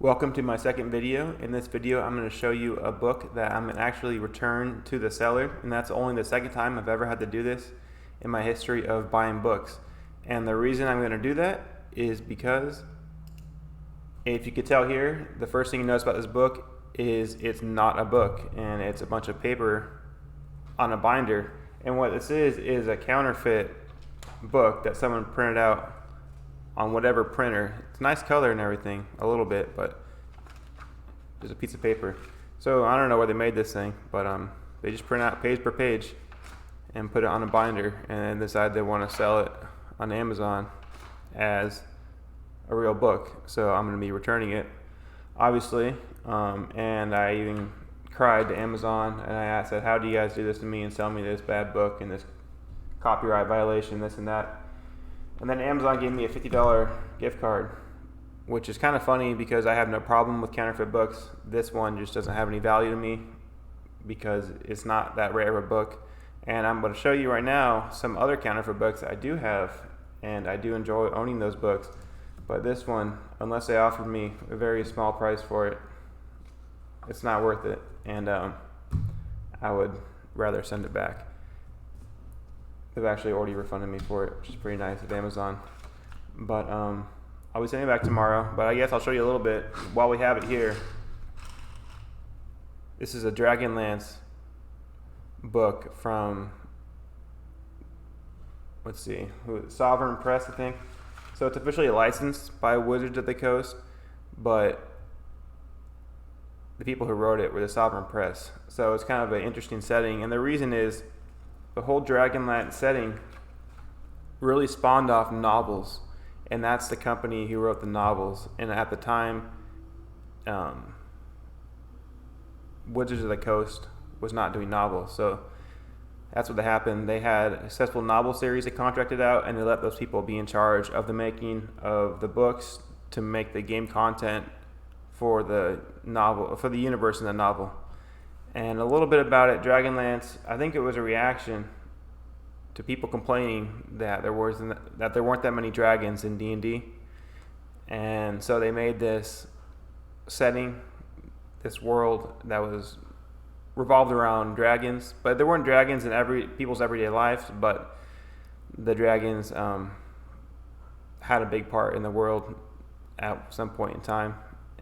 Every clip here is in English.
Welcome to my second video. In this video I'm going to show you a book that I'm going to actually return to the seller, and that's only the second time I've ever had to do this in my history of buying books. And the reason I'm going to do that is because, if you could tell here, the first thing you notice about this book is it's not a book, and it's a bunch of paper on a binder. And what this is a counterfeit book that someone printed out on whatever printer. It's a nice color and everything, a little bit, but just a piece of paper. So I don't know where they made this thing, but they just print out page per page and put it on a binder, and then decide they want to sell it on Amazon as a real book. So I'm going to be returning it, obviously, and I even cried to Amazon, and I said, how do you guys do this to me and sell me this bad book and this copyright violation, this and that. And then Amazon gave me a $50 gift card, which is kind of funny because I have no problem with counterfeit books. This one just doesn't have any value to me because it's not that rare of a book. And I'm going to show you right now some other counterfeit books I do have, and I do enjoy owning those books. But this one, unless they offered me a very small price for it, it's not worth it, and I would rather send it back. They've actually already refunded me for it, which is pretty nice at Amazon. But I'll be sending it back tomorrow. But I guess I'll show you a little bit while we have it here. This is a Dragonlance book from, let's see, Sovereign Press, I think. So it's officially licensed by Wizards of the Coast, but the people who wrote it were the Sovereign Press. So it's kind of an interesting setting, and the reason is the whole Dragonlance setting really spawned off novels, and that's the company who wrote the novels. And at the time, Wizards of the Coast was not doing novels, so that's what happened. They had a successful novel series they contracted out, and they let those people be in charge of the making of the books to make the game content for the novel, for the universe in the novel. And a little bit about it, Dragonlance, I think it was a reaction to people complaining that there weren't that many dragons in D&D. And so they made this setting, this world that was revolved around dragons. But there weren't dragons in people's everyday lives, but the dragons had a big part in the world at some point in time,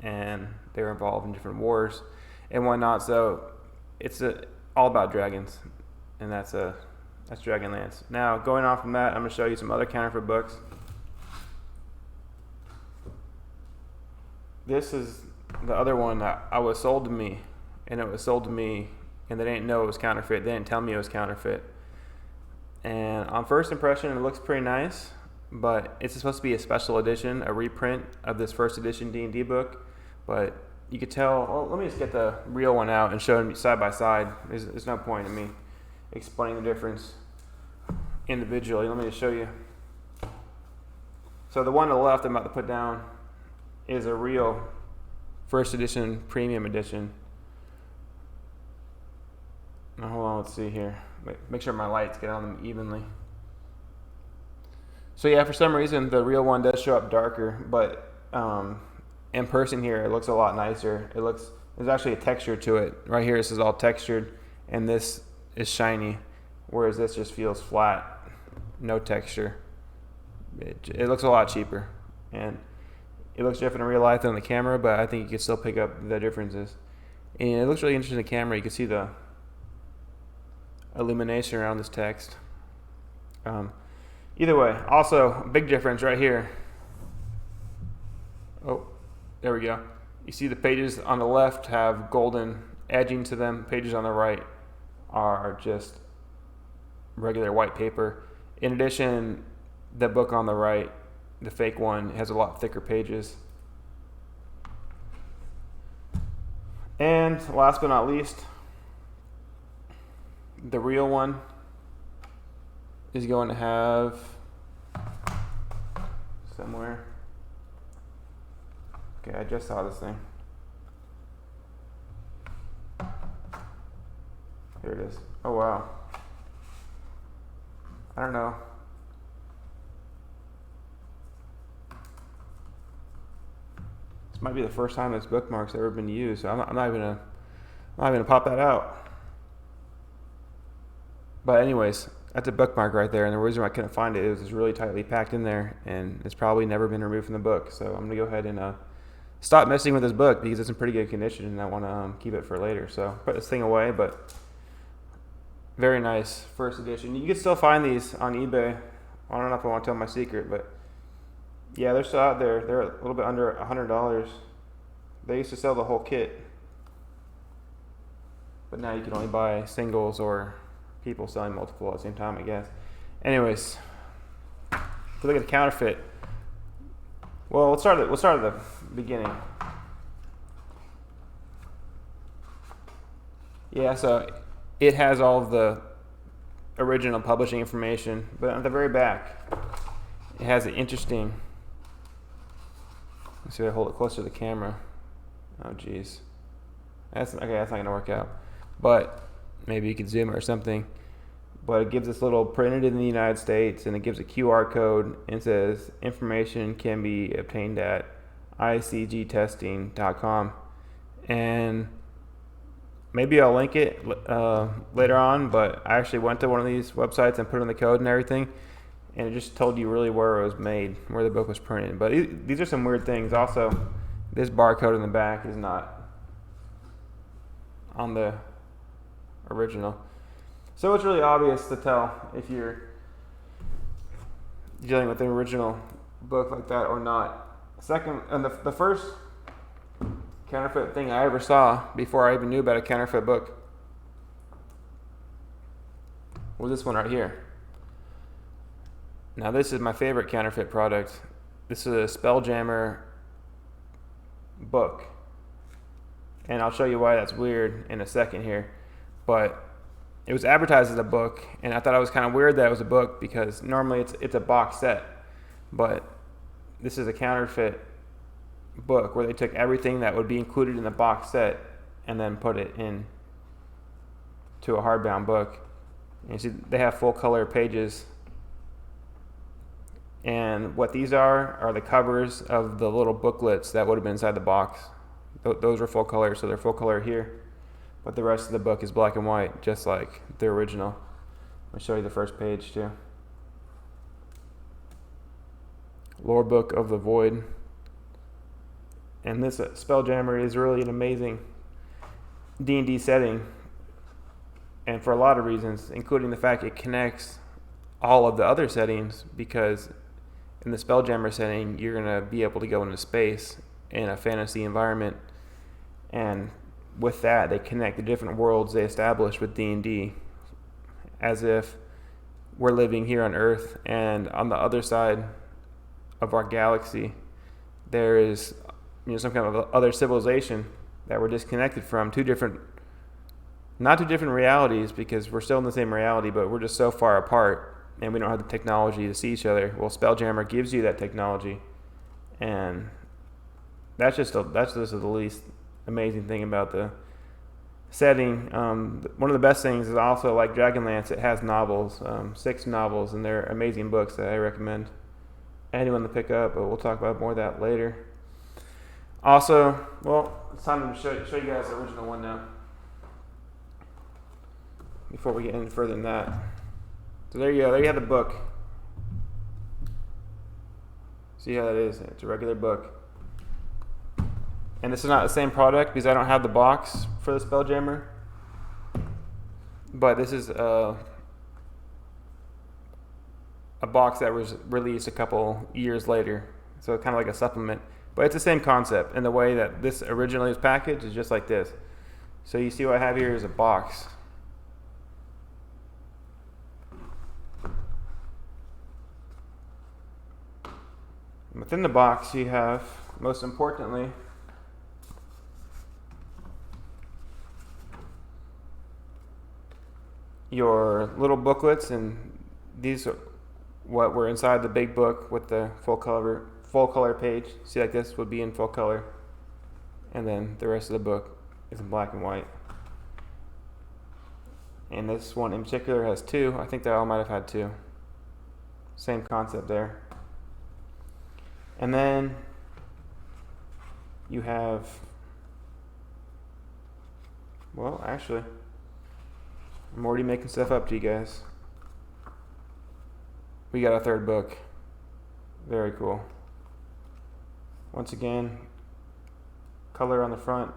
and they were involved in different wars and whatnot. So it's all about dragons, and that's Dragonlance. Now, going on from that, I'm going to show you some other counterfeit books. This is the other one that was sold to me, and it was sold to me, and they didn't know it was counterfeit. They didn't tell me it was counterfeit. And on first impression, it looks pretty nice, but it's supposed to be a special edition, a reprint of this first edition D&D book. But you could tell, well, let me just get the real one out and show them side by side. There's no point in me explaining the difference individually. Let me just show you. So the one on the left I'm about to put down is a real first edition premium edition. Now hold on, let's see here. Make sure my lights get on them evenly. So yeah, for some reason the real one does show up darker, but in person here it looks a lot nicer. There's actually a texture to it. Right here this is all textured, and this is shiny, whereas this just feels flat, no texture. It looks a lot cheaper, and it looks different in real life than on the camera, but I think you can still pick up the differences. And it looks really interesting in the camera. You can see the illumination around this text. Either way, also big difference right here. Oh, there we go. You see the pages on the left have golden edging to them. Pages on the right are just regular white paper. In addition, the book on the right, the fake one, has a lot thicker pages. And last but not least, the real one is going to have somewhere. Okay, I just saw this thing. Here it is. Oh wow. I don't know. might be the first time this bookmark's ever been used, so I'm not even gonna pop that out. But anyways, that's a bookmark right there, and the reason why I couldn't find it is it's really tightly packed in there, and it's probably never been removed from the book. So I'm gonna go ahead and stop messing with this book because it's in pretty good condition, and I want to keep it for later. So put this thing away, but very nice first edition. You can still find these on eBay. I don't know if I want to tell my secret, but yeah, they're still out there. They're a little bit under $100. They used to sell the whole kit, but now you can only buy singles or people selling multiple at the same time, I guess. Anyways, if you look at the counterfeit, well, we'll start at the beginning. Yeah, so it has all of the original publishing information, but on the very back, it has an interesting. Let's see if I hold it closer to the camera. Oh, geez. That's not gonna work out. But maybe you could zoom it or something. But it gives this little printed in the United States, and it gives a QR code and says information can be obtained at icgtesting.com. And maybe I'll link it later on, but I actually went to one of these websites and put in the code and everything, and it just told you really where it was made, where the book was printed. But these are some weird things. Also, this barcode in the back is not on the original. So it's really obvious to tell if you're dealing with an original book like that or not. Second, and the first counterfeit thing I ever saw before I even knew about a counterfeit book was this one right here. Now this is my favorite counterfeit product. This is a Spelljammer book, and I'll show you why that's weird in a second here. But it was advertised as a book, and I thought it was kind of weird that it was a book because normally it's a box set, but this is a counterfeit book where they took everything that would be included in the box set and then put it in to a hardbound book. And you see they have full color pages, and what these are the covers of the little booklets that would have been inside the box. Those are full color, so they're full color here, but the rest of the book is black and white, just like the original. I'll show you the first page too. Lore Book of the Void. And this Spelljammer is really an amazing D&D setting, and for a lot of reasons, including the fact it connects all of the other settings, because in the Spelljammer setting, you're going to be able to go into space in a fantasy environment, and with that, they connect the different worlds they establish with D&D, as if we're living here on Earth, and on the other side of our galaxy, there is some kind of other civilization that we're disconnected from. Not two different realities, because we're still in the same reality, but we're just so far apart, and we don't have the technology to see each other. Well, Spelljammer gives you that technology, and that's just the least amazing thing about the setting. One of the best things is also, like Dragonlance, it has novels, 6 novels, and they're amazing books that I recommend anyone to pick up, but we'll talk about more of that later. Also, well, it's time to show you guys the original one now, before we get any further than that. So there you go. There you have the book. See how that is? It's a regular book. And this is not the same product because I don't have the box for the Spelljammer. But this is a box that was released a couple years later. So kind of like a supplement. But it's the same concept, and the way that this originally was packaged is just like this. So you see what I have here is a box. Within the box you have, most importantly, your little booklets, and these are what were inside the big book with the full color page. See, like this would be in full color, and then the rest of the book is in black and white. And this one in particular has 2. I think they all might have had 2. Same concept there. And then you have, well, actually, I'm already making stuff up to you guys. We got a third book. Very cool. Once again, color on the front,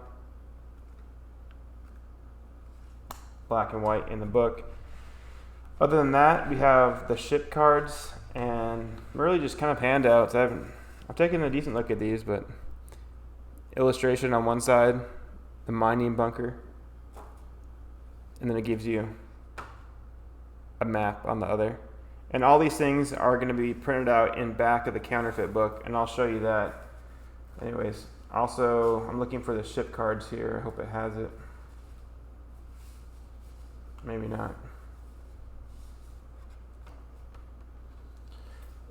black and white in the book. Other than that, we have the ship cards and really just kind of handouts. I've taken a decent look at these, but illustration on one side, the mining bunker, and then it gives you a map on the other. And all these things are going to be printed out in back of the counterfeit book, and I'll show you that. Anyways, also, I'm looking for the ship cards here. I hope it has it. Maybe not.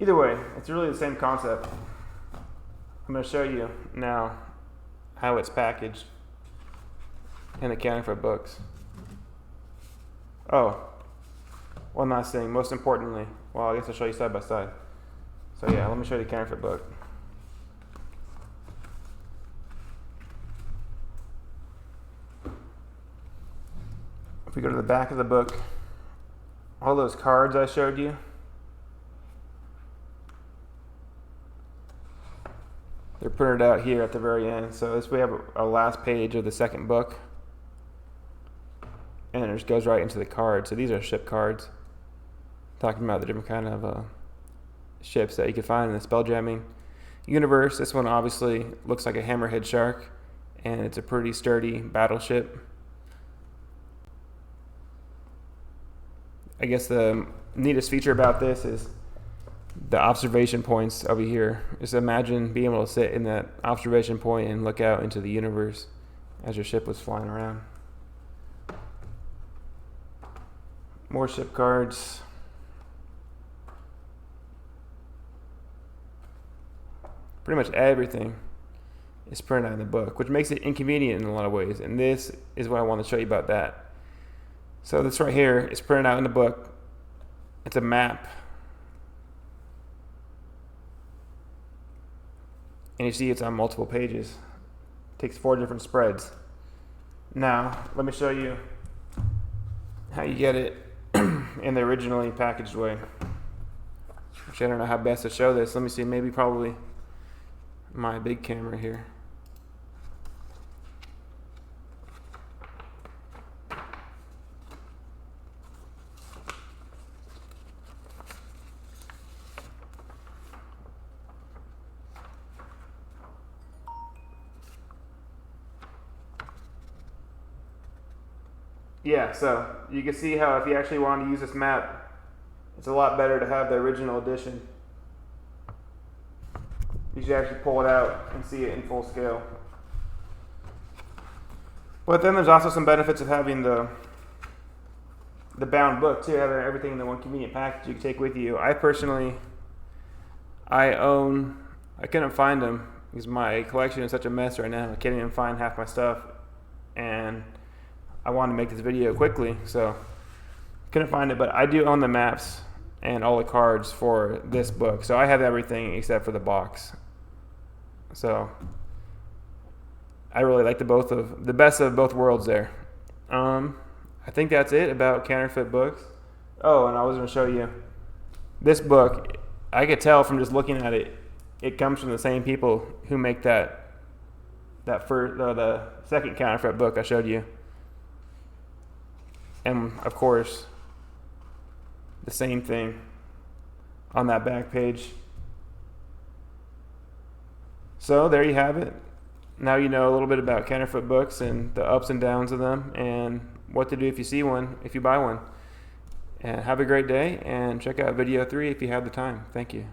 Either way, it's really the same concept. I'm going to show you now how it's packaged in the counterfeit books. Oh, one last thing, most importantly, well, I guess I'll show you side by side. So yeah, let me show you the counterfeit book. If we go to the back of the book, all those cards I showed you, they're printed out here at the very end. So this we have a last page of the second book, and it just goes right into the card. So these are ship cards, talking about the different kind of ships that you can find in the spelljamming universe. This one obviously looks like a hammerhead shark, and it's a pretty sturdy battleship. I guess the neatest feature about this is the observation points over here. Just imagine being able to sit in that observation point and look out into the universe as your ship was flying around. More ship cards. Pretty much everything is printed out in the book, which makes it inconvenient in a lot of ways. And this is what I want to show you about that. So this right here is printed out in the book. It's a map. And you see it's on multiple pages. It takes 4 different spreads. Now, let me show you how you get it in the originally packaged way. Which I don't know how best to show this. Let me see, maybe probably my big camera here. Yeah, so you can see how if you actually want to use this map, it's a lot better to have the original edition. You should actually pull it out and see it in full scale. But then there's also some benefits of having the bound book too, having everything in the one convenient package you can take with you. I personally, I couldn't find them because my collection is such a mess right now. I can't even find half my stuff, and I wanted to make this video quickly, so couldn't find it, but I do own the maps and all the cards for this book. So I have everything except for the box. So I really like the best of both worlds there. I think that's it about counterfeit books. Oh, and I was going to show you this book. I could tell from just looking at it, it comes from the same people who make the second counterfeit book I showed you. And of course, the same thing on that back page. So there you have it. Now you know a little bit about counterfeit books and the ups and downs of them, and what to do if you see one, if you buy one. And have a great day, and check out video 3 if you have the time. Thank you.